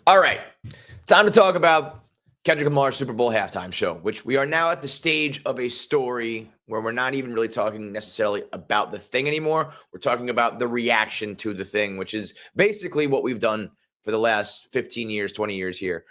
All right, time to talk about Kendrick Lamar's Super Bowl halftime show, which we are now at the stage of a story where we're not even really talking necessarily about the thing anymore. We're talking about the reaction to the thing, which is basically what we've done for the last 15 years, 20 years here,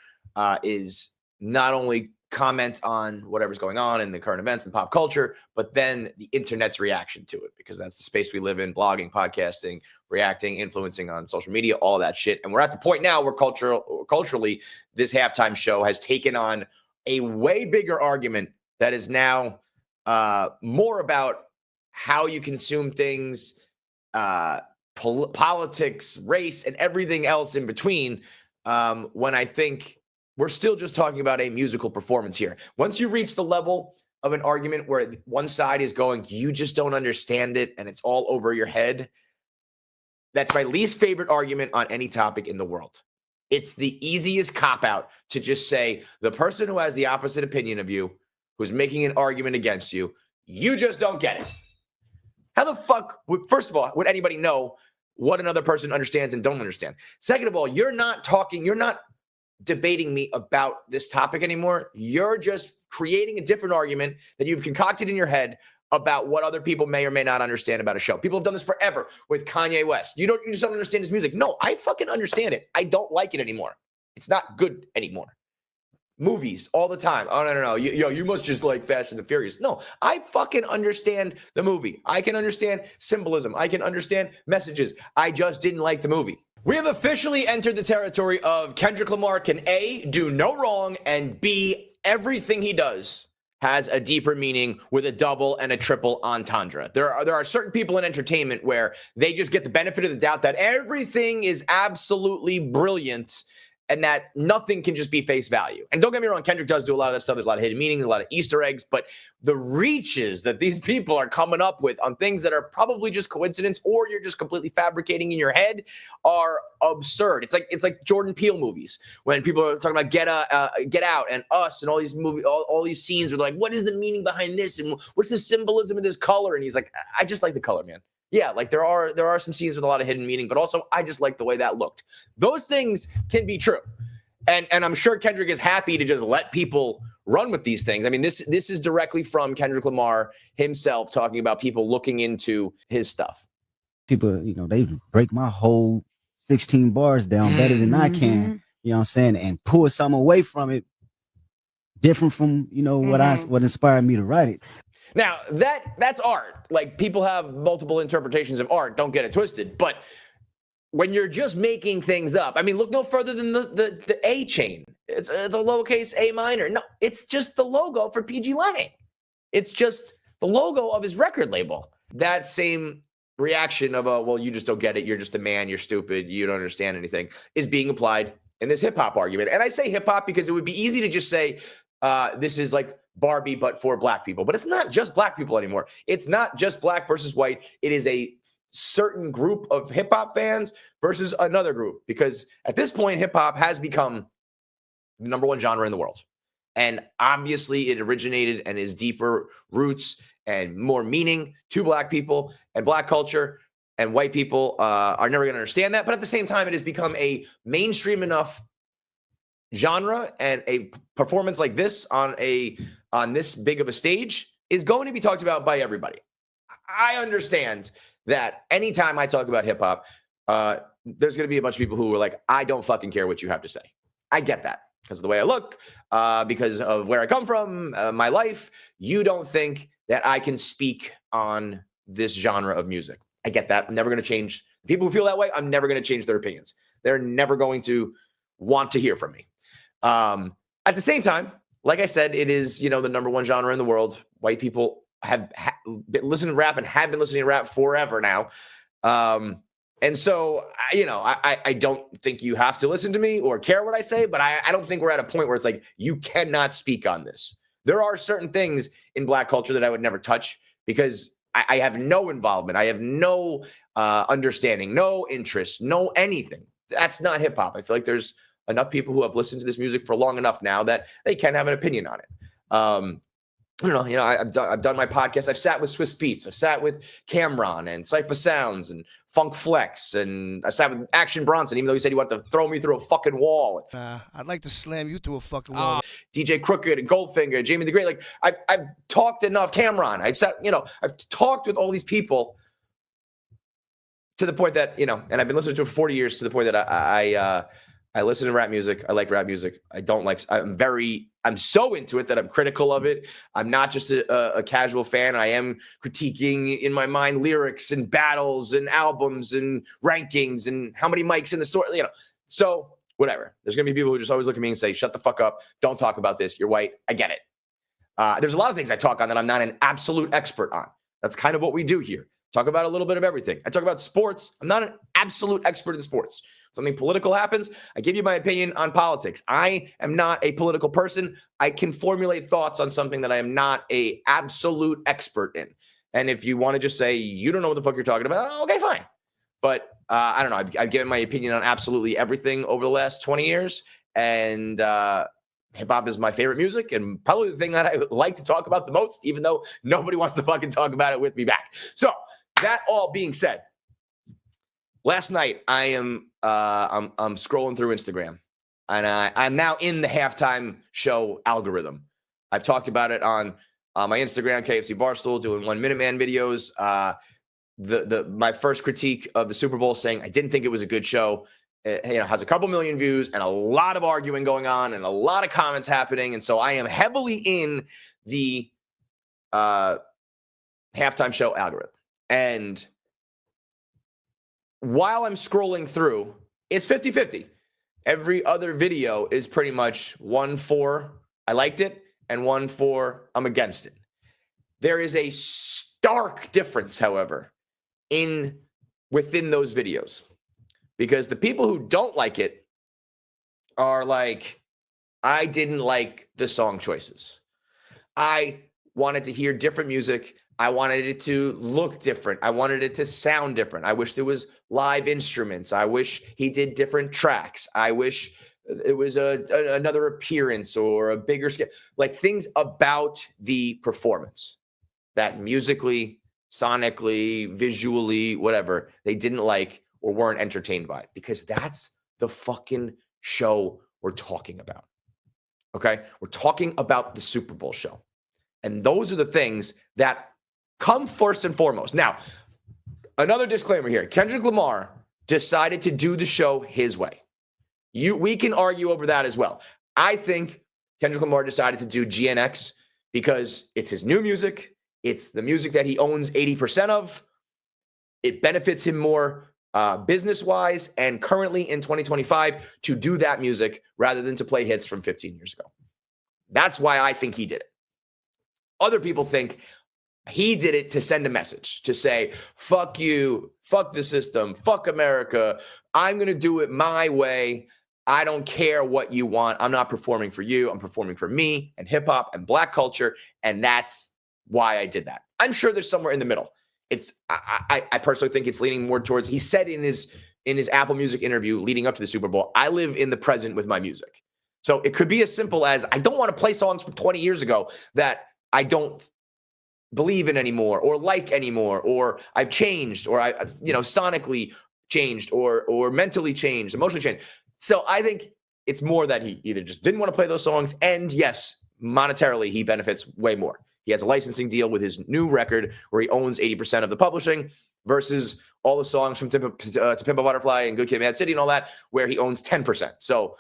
is not only comment on whatever's going on in the current events and pop culture, but then the internet's reaction to it, because that's the space we live in: blogging, podcasting, reacting, influencing on social media, all that shit. And we're at the point now where culturally, this halftime show has taken on a way bigger argument that is now more about how you consume things, politics, race, and everything else in between. When I think we're still just talking about a musical performance here. Once you reach the level of an argument where one side is going, you just don't understand it, and it's all over your head, that's my least favorite argument on any topic in the world. It's the easiest cop-out to just say, the person who has the opposite opinion of you, who's making an argument against you, you just don't get it. How the fuck, first of all, would anybody know what another person understands and don't understand? Second of all, you're not debating me about this topic anymore. You're just creating a different argument that you've concocted in your head about what other people may or may not understand about a show. People have done this forever with Kanye West. You just don't understand his music. No, I fucking understand it. I don't like it anymore. It's not good anymore. Movies all the time. Oh, no. You must just like Fast and the Furious. No, I fucking understand the movie. I can understand symbolism. I can understand messages. I just didn't like the movie. We have officially entered the territory of Kendrick Lamar can A, do no wrong, and B, everything he does has a deeper meaning with a double and a triple entendre. There are certain people in entertainment where they just get the benefit of the doubt that everything is absolutely brilliant and that nothing can just be face value. And don't get me wrong, Kendrick does do a lot of that stuff. There's a lot of hidden meanings, a lot of Easter eggs, but the reaches that these people are coming up with on things that are probably just coincidence or you're just completely fabricating in your head are absurd. It's like Jordan Peele movies when people are talking about Get Out and Us and all these movies, all these scenes are like, what is the meaning behind this and what's the symbolism of this color? And he's like, I just like the color, man. Yeah, like there are some scenes with a lot of hidden meaning, but also I just like the way that looked. Those things can be true. And I'm sure Kendrick is happy to just let people run with these things. I mean, this is directly from Kendrick Lamar himself talking about people looking into his stuff. People, they break my whole 16 bars down better than I can, you know what I'm saying, and pull something away from it different from, what inspired me to write it. Now, that's art. Like, people have multiple interpretations of art. Don't get it twisted. But when you're just making things up, I mean, look no further than the A chain. It's a lowercase A minor. No, it's just the logo for PG Lang. It's just the logo of his record label. That same reaction of, well, you just don't get it. You're just a man. You're stupid. You don't understand anything is being applied in this hip-hop argument. And I say hip-hop because it would be easy to just say this is like Barbie, but for black people. But it's not just black people anymore. It's not just black versus white. It is a certain group of hip hop fans versus another group, because at this point, hip hop has become the number one genre in the world. And obviously it originated and is deeper roots and more meaning to black people and black culture, and white people are never going to understand that. But at the same time, it has become a mainstream enough genre, and a performance like this on this big of a stage is going to be talked about by everybody. I understand that anytime I talk about hip hop, there's going to be a bunch of people who are like, I don't fucking care what you have to say. I get that because of the way I look, because of where I come from, my life. You don't think that I can speak on this genre of music. I get that. I'm never going to change. People who feel that way, I'm never going to change their opinions. They're never going to want to hear from me. At the same time, like I said, it is, the number one genre in the world. White people have been listening to rap and have been listening to rap forever now. And so, I don't think you have to listen to me or care what I say, but I don't think we're at a point where it's like, you cannot speak on this. There are certain things in black culture that I would never touch because I have no involvement. I have no understanding, no interest, no anything. That's not hip hop. I feel like there's enough people who have listened to this music for long enough now that they can have an opinion on it. I don't know, I've done my podcast. I've sat with Swiss Beats. I've sat with Cameron and Cypher Sounds and Funk Flex. And I sat with Action Bronson, even though he said he wanted to throw me through a fucking wall. I'd like to slam you through a fucking wall. DJ Crooked and Goldfinger, Jamie the Great. Like, I've talked enough. Cameron. I've talked with all these people to the point that, and I've been listening to it for 40 years, to the point that I listen to rap music. I like rap music. I'm so into it that I'm critical of it. I'm not just a casual fan. I am critiquing in my mind lyrics and battles and albums and rankings and how many mics in the store, So whatever. There's going to be people who just always look at me and say, shut the fuck up. Don't talk about this. You're white. I get it. There's a lot of things I talk on that I'm not an absolute expert on. That's kind of what we do here. Talk about a little bit of everything. I talk about sports. I'm not an absolute expert in sports. Something political happens, I give you my opinion on politics. I am not a political person. I can formulate thoughts on something that I am not an absolute expert in. And if you want to just say, you don't know what the fuck you're talking about, okay, fine. But I don't know. I've given my opinion on absolutely everything over the last 20 years. And hip-hop is my favorite music and probably the thing that I like to talk about the most, even though nobody wants to fucking talk about it with me back. So that all being said, last night I'm scrolling through Instagram, and I'm now in the halftime show algorithm. I've talked about it on my Instagram, KFC Barstool, doing 1 Minute Man videos. My first critique of the Super Bowl, saying I didn't think it was a good show, has a couple million views and a lot of arguing going on and a lot of comments happening, and so I am heavily in the halftime show algorithm. And while I'm scrolling through, it's 50-50. Every other video is pretty much 1 for I liked it and 1 for I'm against it. There is a stark difference, however, within those videos, because the people who don't like it are like, I didn't like the song choices. I wanted to hear different music. I wanted it to look different. I wanted it to sound different. I wish there was live instruments. I wish he did different tracks. I wish it was another appearance or a bigger scale, like things about the performance that musically, sonically, visually, whatever, they didn't like or weren't entertained by, because that's the fucking show we're talking about. Okay? We're talking about the Super Bowl show. And those are the things that come first and foremost. Now, another disclaimer here. Kendrick Lamar decided to do the show his way. We can argue over that as well. I think Kendrick Lamar decided to do GNX because it's his new music. It's the music that he owns 80% of. It benefits him more business-wise and currently in 2025 to do that music rather than to play hits from 15 years ago. That's why I think he did it. Other people think he did it to send a message, to say, fuck you, fuck the system, fuck America. I'm going to do it my way. I don't care what you want. I'm not performing for you. I'm performing for me and hip hop and black culture. And that's why I did that. I'm sure there's somewhere in the middle. I personally think it's leaning more towards, he said in his Apple Music interview leading up to the Super Bowl, I live in the present with my music. So it could be as simple as, I don't want to play songs from 20 years ago that I don't believe in anymore or like anymore, or I've changed, or I sonically changed, or mentally changed, emotionally changed. So I think it's more that he either just didn't want to play those songs, and yes, monetarily he benefits way more. He has a licensing deal with his new record where he owns 80% of the publishing, versus all the songs from To Pimp a Butterfly and Good Kid, Mad City and all that, where he owns 10%. So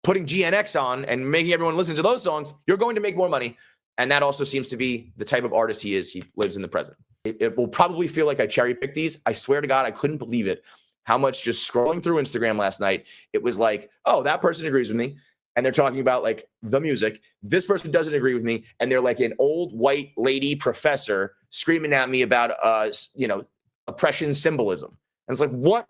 putting GNX on and making everyone listen to those songs, you're going to make more money. And that also seems to be the type of artist he is. He lives in the present. It will probably feel like I cherry picked these. I swear to God, I couldn't believe it. How much just scrolling through Instagram last night, it was like, oh, that person agrees with me. And they're talking about like the music. This person doesn't agree with me. And they're like an old white lady professor screaming at me about, oppression symbolism. And it's like, what?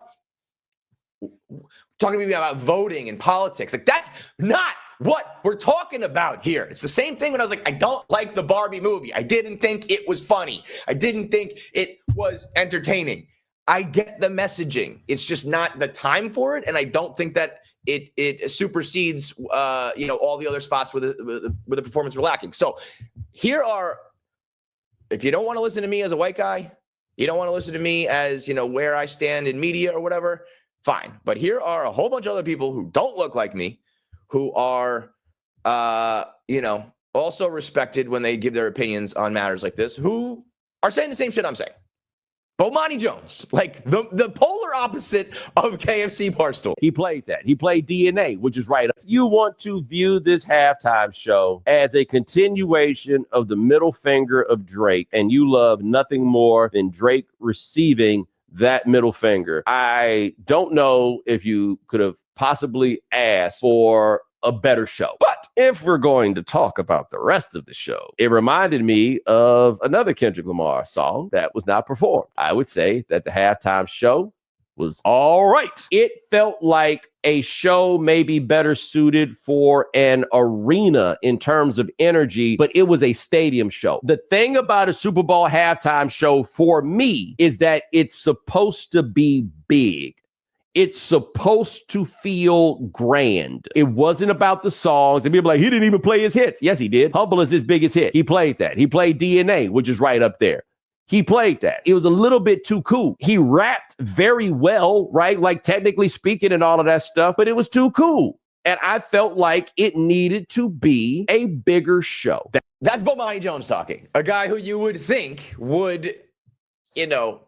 Talking to me about voting and politics. Like, that's not what we're talking about here. It's the same thing when I was like, I don't like the Barbie movie. I didn't think it was funny. I didn't think it was entertaining. I get the messaging. It's just not the time for it. And I don't think that it supersedes all the other spots where the performance were lacking. So here are, if you don't want to listen to me as a white guy, you don't want to listen to me as where I stand in media or whatever, fine. But here are a whole bunch of other people who don't look like me, who are also respected when they give their opinions on matters like this, who are saying the same shit I'm saying. Bomani Jones, like the polar opposite of KFC Barstool. He played that. He played DNA, which is right. If you want to view this halftime show as a continuation of the middle finger of Drake, and you love nothing more than Drake receiving that middle finger, I don't know if you could have possibly asked for a better show. But if we're going to talk about the rest of the show, it reminded me of another Kendrick Lamar song that was not performed. I would say that the halftime show was all right. It felt like a show maybe better suited for an arena in terms of energy, but it was a stadium show. The thing about a Super Bowl halftime show for me is that it's supposed to be big. It's supposed to feel grand. It wasn't about the songs. And people are like, he didn't even play his hits. Yes, he did. Humble is his biggest hit. He played that. He played DNA, which is right up there. He played that. It was a little bit too cool. He rapped very well, right? Like technically speaking and all of that stuff, but it was too cool. And I felt like it needed to be a bigger show. That's Bomani Jones talking. A guy who you would think would, go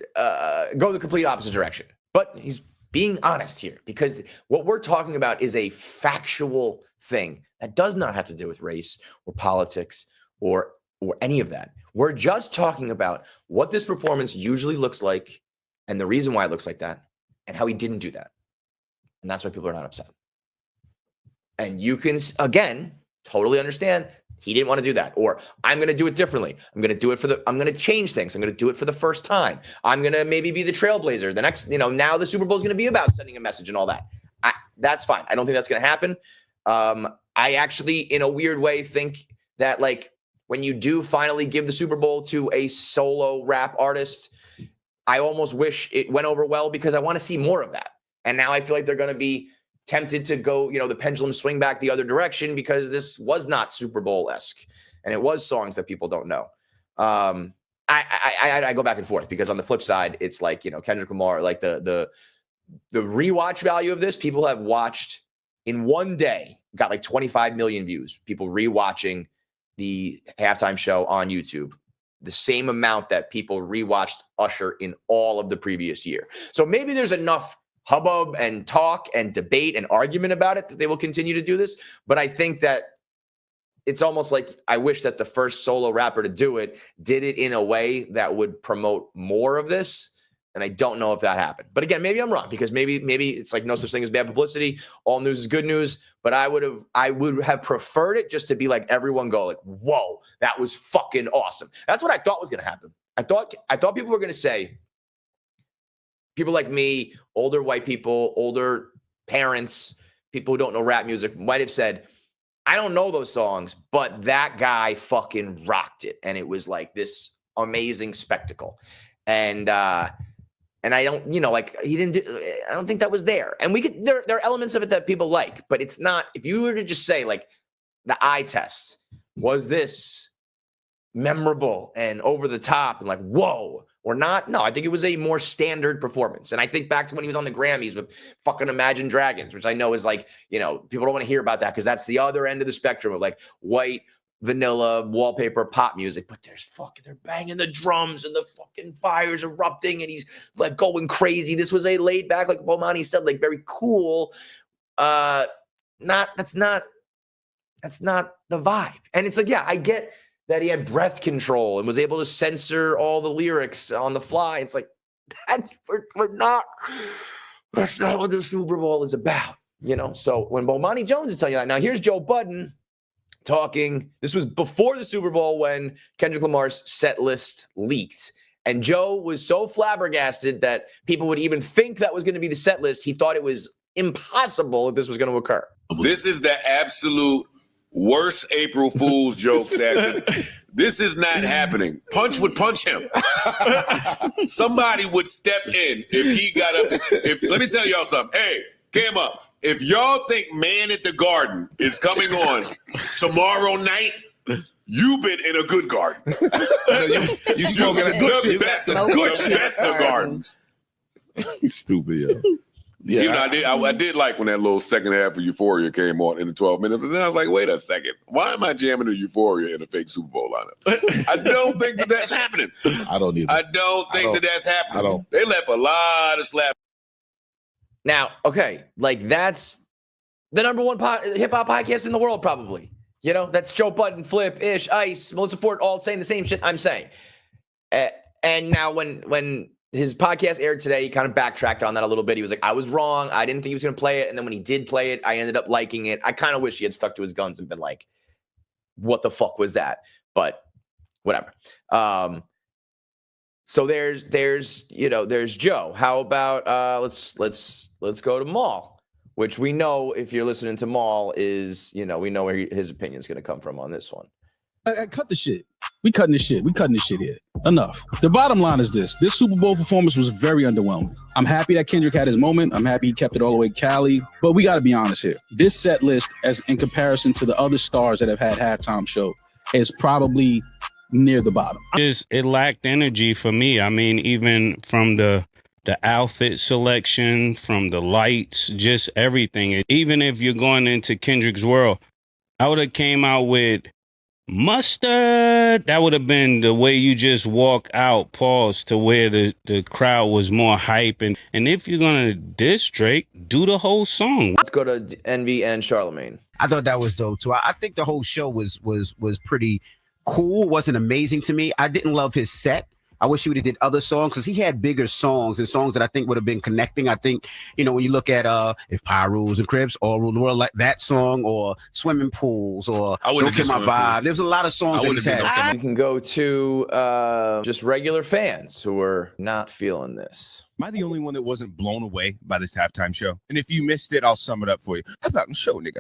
the complete opposite direction. But he's being honest here, because what we're talking about is a factual thing that does not have to do with race or politics or any of that. We're just talking about what this performance usually looks like and the reason why it looks like that and how he didn't do that. And that's why people are not upset. And you can, again, totally understand he didn't want to do that, or I'm going to do it differently. I'm going to change things. I'm going to do it for the first time. I'm going to maybe be the trailblazer. The next, now the Super Bowl is going to be about sending a message and all that. That's fine. I don't think that's going to happen. I actually, in a weird way, think that like when you do finally give the Super Bowl to a solo rap artist, I almost wish it went over well, because I want to see more of that. And now I feel like they're going to be tempted to go, the pendulum swing back the other direction, because this was not Super Bowl-esque and it was songs that people don't know. I go back and forth, because on the flip side, it's like, Kendrick Lamar, like the rewatch value of this, people have watched in one day, got like 25 million views, people rewatching the halftime show on YouTube, the same amount that people rewatched Usher in all of the previous year. So maybe there's enough hubbub and talk and debate and argument about it that they will continue to do this. But I think that it's almost like I wish that the first solo rapper to do it did it in a way that would promote more of this. And I don't know if that happened. But again, maybe I'm wrong, because maybe it's like no such thing as bad publicity. All news is good news. But I would have preferred it just to be like everyone go like, whoa, that was fucking awesome. That's what I thought was going to happen. I thought people were going to say, people like me, older white people, older parents, people who don't know rap music might have said, I don't know those songs, but that guy fucking rocked it. And it was like this amazing spectacle. And I don't, he didn't do, I don't think that was there. And there are elements of it that people like, but it's not, if you were to just say like the eye test, was this memorable and over the top and like, whoa, or not? No, I think it was a more standard performance. And I think back to when he was on the Grammys with fucking Imagine Dragons, which I know is like, people don't want to hear about that, because that's the other end of the spectrum of like white, vanilla, wallpaper, pop music. But they're banging the drums and the fucking fire's erupting and he's like going crazy. This was a laid back, like Bomani said, like very cool. That's not the vibe. And it's like, yeah, I get that he had breath control and was able to censor all the lyrics on the fly. It's like, that's not what the Super Bowl is about, So when Bomani Jones is telling you that, now here's Joe Budden talking. This was before the Super Bowl when Kendrick Lamar's set list leaked. And Joe was so flabbergasted that people would even think that was going to be the set list. He thought it was impossible if this was going to occur. This is the absolute worst April Fool's joke that this is not happening. Punch would punch him. Somebody would step in if he got up. Let me tell y'all something. Hey, Came up. If y'all think Man at the Garden is coming on tomorrow night, you've been in a good garden. You smoking a good shit. The best of gardens. Stupid, yo. Yeah, you know, I did like when that little second half of Euphoria came on in the 12 minutes, but then I was like, wait a second. Why am I jamming to Euphoria in a fake Super Bowl lineup? I don't think that's happening. I don't either. I don't think that's happening. I don't. They left a lot of slap. Now, okay, like that's the number one hip hop podcast in the world, probably. You know, that's Joe Budden, Flip, Ish, Ice, Melissa Ford, all saying the same shit I'm saying. And now when his podcast aired today, he kind of backtracked on that a little bit. He was like, I was wrong. I didn't think he was going to play it. And then when he did play it, I ended up liking it. I kind of wish he had stuck to his guns and been like, what the fuck was that? But whatever. So there's Joe. How about let's go to Maul, which we know if you're listening to Maul is, we know where his opinion is going to come from on this one. I cut the shit. We cutting this shit. We cutting this shit here. Enough. The bottom line is this Super Bowl performance was very underwhelming. I'm happy that Kendrick had his moment. I'm happy he kept it all the way Cali. But we got to be honest here. This set list, as in comparison to the other stars that have had halftime show, is probably near the bottom. It lacked energy for me. I mean, even from the outfit selection, from the lights, just everything. Even if you're going into Kendrick's world, I would have came out with mustard. That would have been the way you just walk out, pause, to where the crowd was more hype. And if you're going to diss Drake, do the whole song. Let's go to Envy and Charlemagne. I thought that was dope too. I think the whole show was pretty cool. Wasn't amazing to me. I didn't love his set. I wish he would have did other songs because he had bigger songs and songs that I think would have been connecting. I think, when you look at If Power Rules and Crips, All Rule the World, like that song, or Swimming Pools, or Don't Kill My Vibe. There's a lot of songs that he's had. We can go to just regular fans who are not feeling this. Am I the only one that wasn't blown away by this halftime show? And if you missed it, I'll sum it up for you. How about the show, nigga?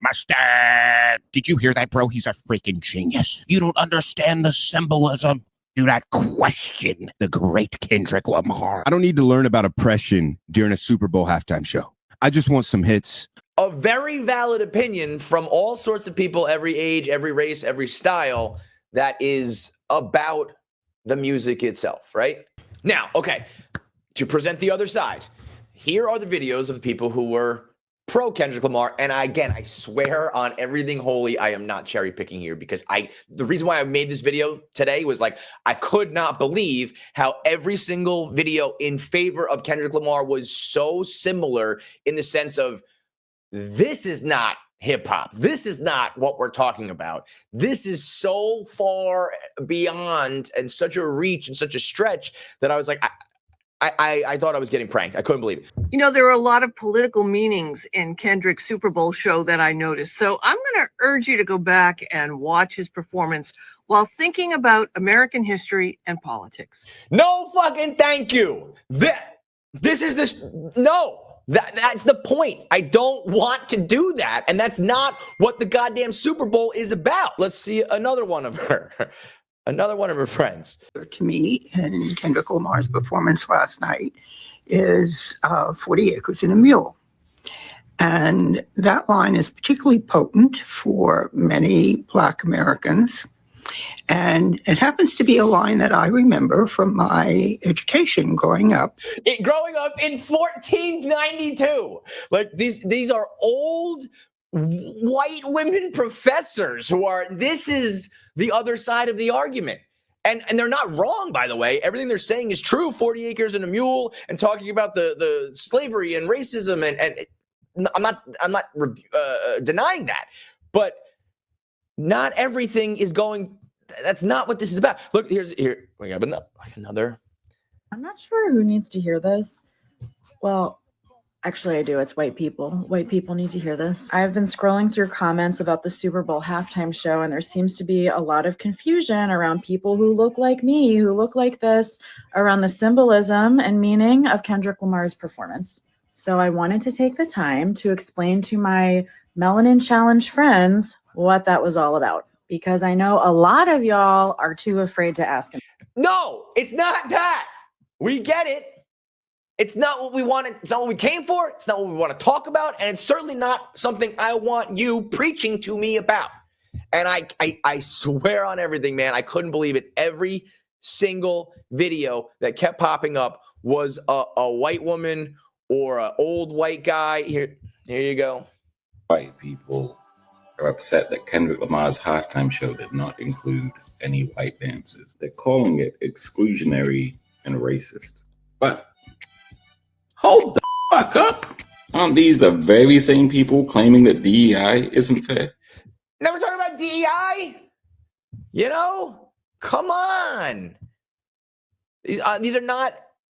Mustard. Did you hear that, bro? He's a freaking genius. You don't understand the symbolism. Do not question the great Kendrick Lamar. I don't need to learn about oppression during a Super Bowl halftime show. I just want some hits. A very valid opinion from all sorts of people, every age, every race, every style, that is about the music itself, right? Now, okay, to present the other side, here are the videos of the people who were pro Kendrick Lamar. And I swear on everything holy, I am not cherry picking here, because the reason why I made this video today was like, I could not believe how every single video in favor of Kendrick Lamar was so similar in the sense of, this is not hip hop. This is not what we're talking about. This is so far beyond and such a reach and such a stretch that I was like, I thought I was getting pranked. I couldn't believe it. There are a lot of political meanings in Kendrick's Super Bowl show that I noticed. So I'm going to urge you to go back and watch his performance while thinking about American history and politics. No fucking thank you. That's the point. I don't want to do that. And that's not what the goddamn Super Bowl is about. Let's see another one of her friends. To me, in Kendrick Lamar's performance last night is 40 Acres and a Mule. And that line is particularly potent for many Black Americans. And it happens to be a line that I remember from my education growing up. Growing up in 1492. Like these are old white women professors this is the other side of the argument. And they're not wrong, by the way. Everything they're saying is true. 40 Acres and a Mule, and talking about the slavery and racism. And I'm not denying that. But not everything is going. That's not what this is about. Look, here we have another. I'm not sure who needs to hear this. Well, actually, I do. It's white people. White people need to hear this. I've been scrolling through comments about the Super Bowl halftime show, and there seems to be a lot of confusion around people who look like me, who look like this, around the symbolism and meaning of Kendrick Lamar's performance. So I wanted to take the time to explain to my Melanin Challenge friends what that was all about, because I know a lot of y'all are too afraid to ask him. No, it's not that. We get it. It's not what we wanted. It's not what we came for. It's not what we want to talk about. And it's certainly not something I want you preaching to me about. And I swear on everything, man, I couldn't believe it. Every single video that kept popping up was a white woman or an old white guy. Here you go. White people are upset that Kendrick Lamar's halftime show did not include any white dancers. They're calling it exclusionary and racist. But hold the fuck up. Aren't these the very same people claiming that DEI isn't fair? Now we're talking about DEI. You know, come on. These are not.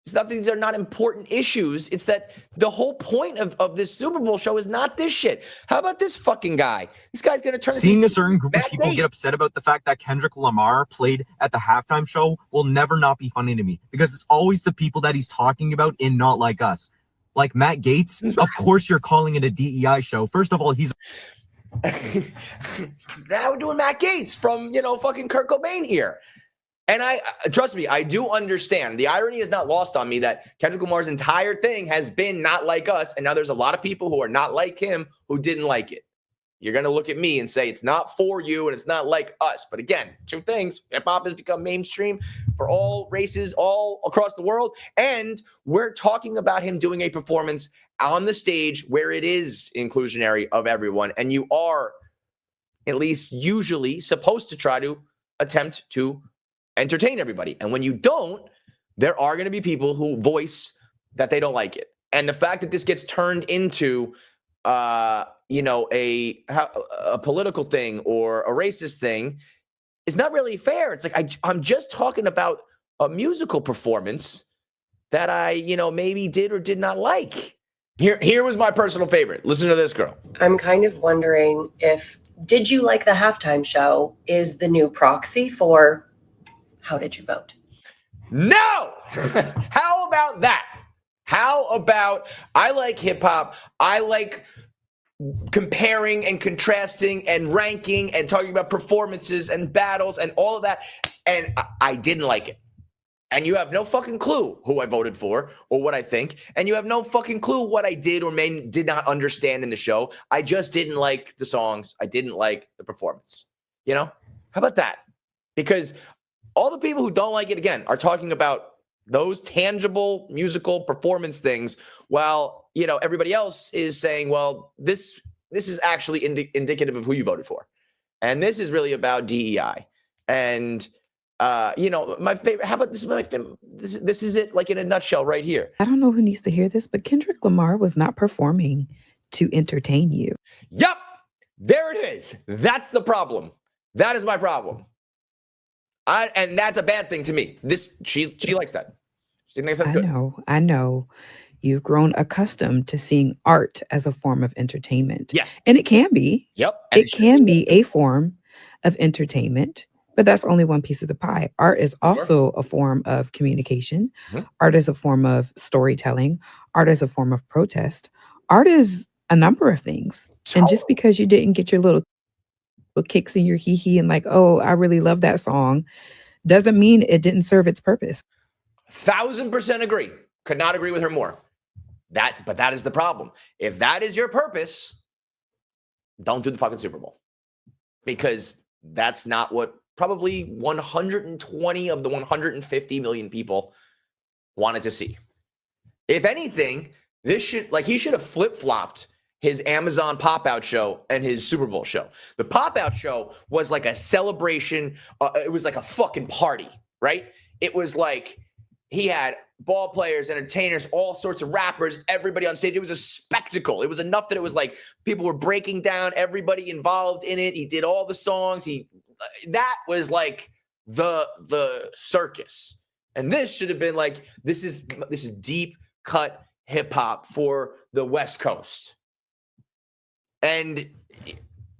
It's not that these are not important issues. It's that the whole point of this Super Bowl show is not this shit. How about this fucking guy? This guy's going to turn. Seeing a certain group of people get upset about the fact that Kendrick Lamar played at the halftime show will never not be funny to me, because it's always the people that he's talking about in Not Like Us. Like Matt Gaetz, of course you're calling it a DEI show. First of all, he's... Now we're doing Matt Gaetz from, fucking Kurt Cobain here. And I trust me, I do understand. The irony is not lost on me that Kendrick Lamar's entire thing has been not like us. And now there's a lot of people who are not like him who didn't like it. You're going to look at me and say it's not for you and it's not like us. But again, two things. Hip hop has become mainstream for all races, all across the world. And we're talking about him doing a performance on the stage where it is inclusionary of everyone. And you are at least usually supposed to try to attempt to entertain everybody. And when you don't, there are going to be people who voice that they don't like it. And the fact that this gets turned into, a political thing or a racist thing is not really fair. It's like, I'm just talking about a musical performance that I, maybe did or did not like. Here was my personal favorite. Listen to this girl. I'm kind of wondering if Did You Like the Halftime Show is the new proxy for how did you vote? No! How about that? How about I like hip hop. I like comparing and contrasting and ranking and talking about performances and battles and all of that. And I didn't like it. And you have no fucking clue who I voted for or what I think. And you have no fucking clue what I did or did not understand in the show. I just didn't like the songs. I didn't like the performance. How about that? Because all the people who don't like it, again, are talking about those tangible musical performance things, while, everybody else is saying, well, this is actually indicative of who you voted for. And this is really about DEI. And, my favorite, how about this? This is it, like in a nutshell right here. I don't know who needs to hear this, but Kendrick Lamar was not performing to entertain you. Yep. There it is. That's the problem. That is my problem. And that's a bad thing to me. She likes that. She thinks that's good. I know. You've grown accustomed to seeing art as a form of entertainment. Yes. And it can be. Yep. It can be a form of entertainment, but that's only one piece of the pie. Art is also a form of communication. Mhm. Art is a form of storytelling. Art is a form of protest. Art is a number of things. And just because you didn't get your little kicks in your hee-hee and like, oh, I really love that song, doesn't mean it didn't serve its purpose. 1000% agree. Could not agree with her more. But that is the problem. If that is your purpose, don't do the fucking Super Bowl. Because that's not what probably 120 of the 150 million people wanted to see. If anything, he should have flip-flopped his Amazon pop-out show and his Super Bowl show. The pop-out show was like a celebration. It was like a fucking party, right? It was like he had ball players, entertainers, all sorts of rappers, everybody on stage. It was a spectacle. It was enough that it was like people were breaking down everybody involved in it. He did all the songs. That was like the circus. And this should have been like, this is deep cut hip hop for the West Coast. And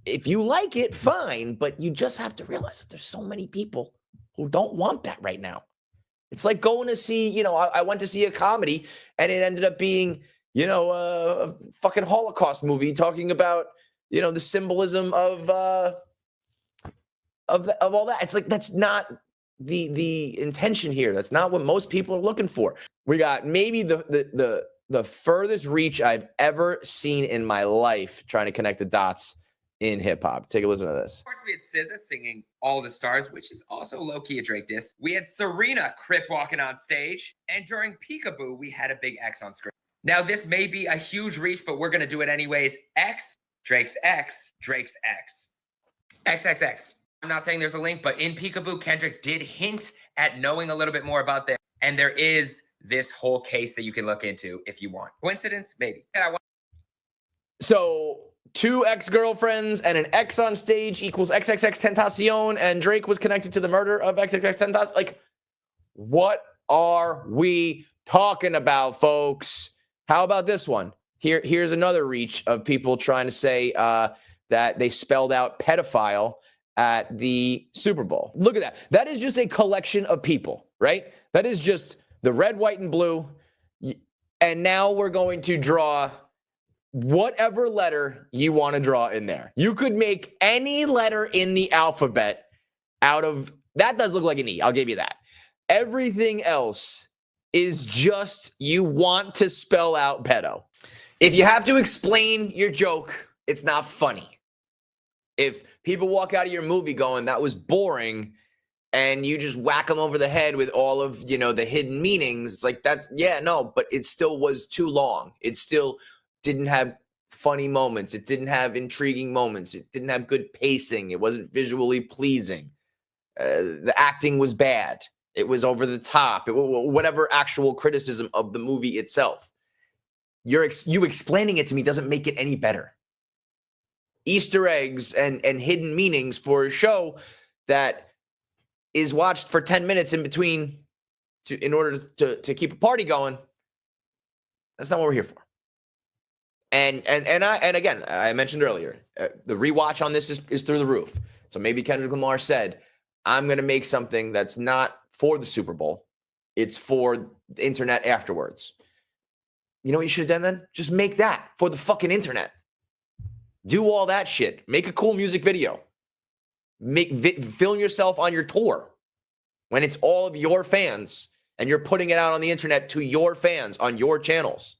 if you like it, fine, but you just have to realize that there's so many people who don't want that right now. It's like going to see, I went to see a comedy and it ended up being, a fucking Holocaust movie talking about, the symbolism of all that. It's like, that's not the intention here. That's not what most people are looking for. We got maybe the furthest reach I've ever seen in my life trying to connect the dots in hip hop. Take a listen to this. Of course, we had SZA singing All the Stars, which is also low-key a Drake diss. We had Serena crip walking on stage. And during Peekaboo, we had a big X on screen. Now, this may be a huge reach, but we're going to do it anyways. X, Drake's X, Drake's X. XXX. I'm not saying there's a link, but in Peekaboo, Kendrick did hint at knowing a little bit more about this. And there is this whole case that you can look into if you want. Coincidence? Maybe. So 2 ex-girlfriends and an X on stage equals XXX Tentacion, and Drake was connected to the murder of XXX Tentacion. Like, what are we talking about, folks? How about this one? Here's another reach of people trying to say that they spelled out pedophile at the Super Bowl. Look at that. That is just a collection of people, right? That is just the red, white, and blue. And now we're going to draw whatever letter you want to draw in there. You could make any letter in the alphabet out of that. Does look like an E. I'll give you that. Everything else is just you want to spell out pedo. If you have to explain your joke, it's not funny. If people walk out of your movie going, that was boring, and you just whack them over the head with all of, the hidden meanings, it's like, that's, yeah, no, but it still was too long. It still didn't have funny moments. It didn't have intriguing moments. It didn't have good pacing. It wasn't visually pleasing. The acting was bad. It was over the top. Whatever actual criticism of the movie itself. You explaining it to me doesn't make it any better. Easter eggs and hidden meanings for a show that is watched for 10 minutes in between in order to keep a party going. That's not what we're here for. And again, I mentioned earlier, the rewatch on this is through the roof. So maybe Kendrick Lamar said, I'm going to make something that's not for the Super Bowl. It's for the internet afterwards. You know what you should have done then? Just make that for the fucking internet. Do all that shit. Make a cool music video. Film yourself on your tour when it's all of your fans and you're putting it out on the internet to your fans on your channels.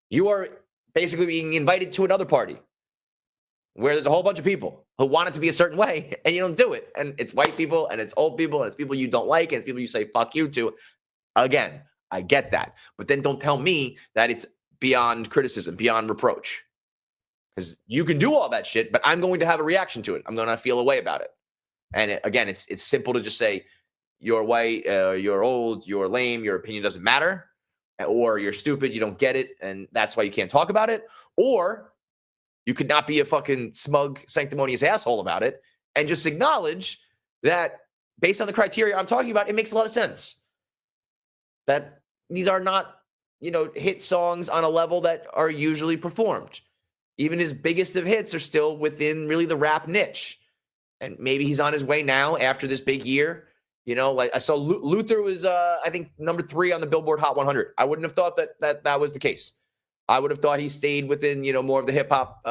You are basically being invited to another party where there's a whole bunch of people who want it to be a certain way and you don't do it. And it's white people and it's old people and it's people you don't like and it's people you say fuck you to. Again, I get that. But then don't tell me that it's beyond criticism, beyond reproach. Because you can do all that shit, but I'm going to have a reaction to it. I'm going to feel a way about it. And again, it's simple to just say, you're white, you're old, you're lame, your opinion doesn't matter, or you're stupid, you don't get it, and that's why you can't talk about it. Or you could not be a fucking smug, sanctimonious asshole about it and just acknowledge that based on the criteria I'm talking about, it makes a lot of sense. That these are not, hit songs on a level that are usually performed. Even his biggest of hits are still within really the rap niche. And maybe he's on his way now after this big year. Like I saw Luther was, I think, number 3 on the Billboard Hot 100. I wouldn't have thought that was the case. I would have thought he stayed within, more of the hip hop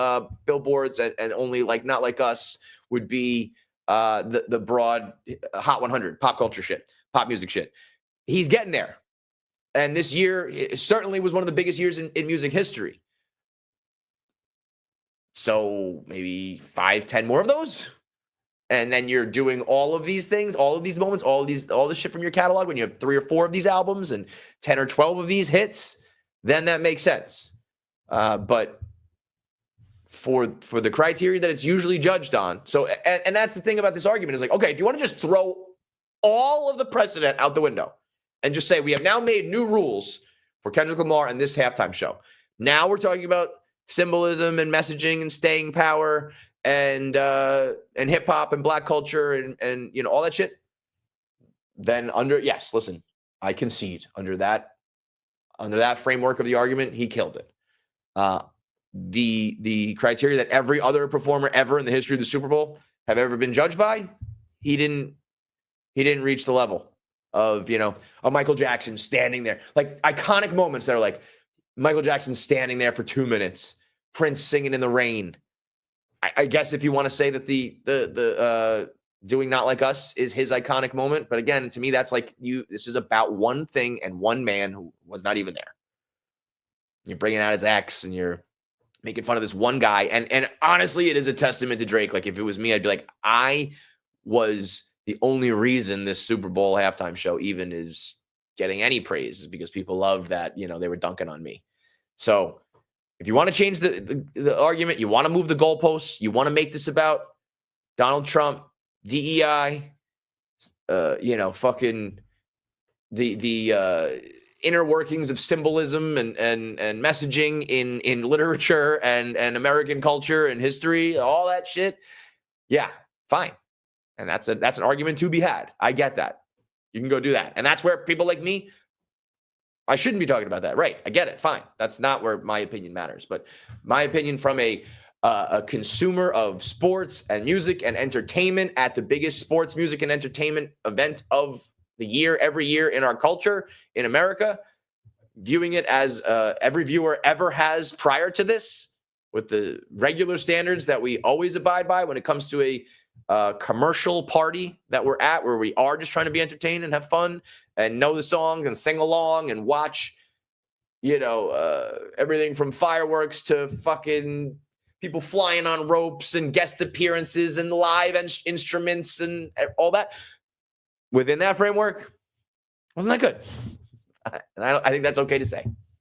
billboards and only Not Like Us would be the broad Hot 100 pop culture shit, pop music shit. He's getting there. And this year it certainly was one of the biggest years in music history. So maybe 5-10 more of those. And then you're doing all of these things, all of these moments, all this shit from your catalog when you have 3 or 4 of these albums and 10 or 12 of these hits, then that makes sense. But for the criteria that it's usually judged on. So, and that's the thing about this argument is like, okay, if you want to just throw all of the precedent out the window and just say, we have now made new rules for Kendrick Lamar and this halftime show. Now we're talking about symbolism and messaging and staying power and hip hop and black culture and all that shit. Then listen, I concede under that framework of the argument, he killed it. The criteria that every other performer ever in the history of the Super Bowl have ever been judged by, he didn't reach the level of a Michael Jackson standing there, like iconic moments that are like Michael Jackson standing there for 2 minutes, Prince singing in the rain. I guess if you want to say that the doing Not Like Us is his iconic moment. But again, to me, that's like this is about one thing and one man who was not even there. You're bringing out his ex and you're making fun of this one guy. And honestly, it is a testament to Drake. Like if it was me, I'd be like, I was the only reason this Super Bowl halftime show even is getting any praise is because people loved that, they were dunking on me. So if you want to change the argument, you want to move the goalposts, you want to make this about Donald Trump, DEI, fucking the inner workings of symbolism and messaging in literature and American culture and history, all that shit. Yeah, fine. And that's an argument to be had. I get that. You can go do that. And that's where people like me, I shouldn't be talking about that. Right. I get it. Fine. That's not where my opinion matters. But my opinion from a consumer of sports and music and entertainment at the biggest sports, music, and entertainment event of the year, every year in our culture in America, viewing it as every viewer ever has prior to this, with the regular standards that we always abide by when it comes to a commercial party that we're at, where we are just trying to be entertained and have fun and know the songs and sing along and watch, everything from fireworks to fucking people flying on ropes and guest appearances and live instruments and all that. Within that framework, wasn't that good? I think that's okay to say.